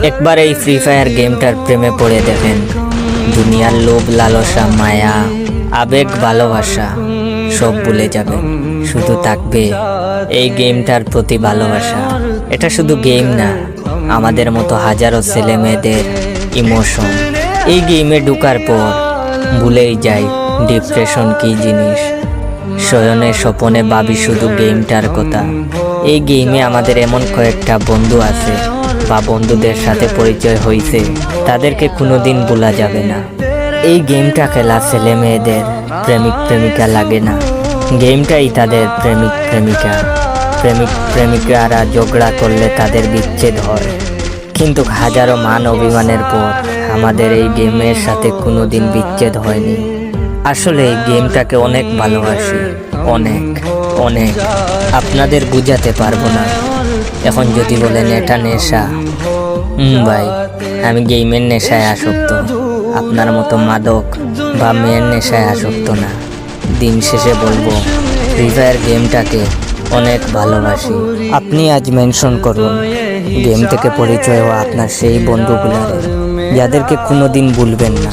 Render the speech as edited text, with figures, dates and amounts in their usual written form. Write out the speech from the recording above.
একবার এই free fire গেমটার প্রেমে পড়ে দেখেন। দুনিয়ার লোভ, লালসা, মায়া, আবেগ, ভালোবাসা সব ভুলে যাবেন। শুধু থাকবে এই গেমটার প্রতি ভালোবাসা। এটা শুধু গেম না, আমাদের মতো হাজারো ছেলে মেয়েদের ইমোশন। এই গেমে ঢুকার পর ভুলেই যাই ডিপ্রেশন কি জিনিস। শয়নে স্বপনে ভাবি শুধু গেমটার কথা। এই গেমে আমাদের এমন কয়েকটা বন্ধু আছে বা বন্ধুদের সাথে পরিচয় হয়েছে, তাদেরকে কোনোদিন ভোলা যাবে না। এই গেমটা খেলা ছেলে মেয়েদের প্রেমিক প্রেমিকা লাগে না, গেমটাই তাদের প্রেমিক প্রেমিকা। প্রেমিক প্রেমিকারা ঝগড়া করলে তাদের বিচ্ছেদ হয়, কিন্তু হাজারো মান অভিমানের পর আমাদের এই গেমের সাথে কোনোদিন বিচ্ছেদ হয়নি। আসলে এই গেমটাকে অনেক ভালোবাসি, অনেক অনেক। আপনাদের বুঝাতে পারবো না। এখন যদি বলেন এটা নেশা, ভাই আমি গেমের নেশায় আসক্ত, আপনার মতো মাদক বা মেয়ের নেশায় আসক্ত না। দিন শেষে বলবো ফ্রি ফায়ার গেমটাকে অনেক ভালোবাসি। আপনি আজ মেনশন করুন গেম থেকে পরিচয় হওয়া আপনার সেই বন্ধুগুলো যাদেরকে কোনোদিন ভুলবেন না।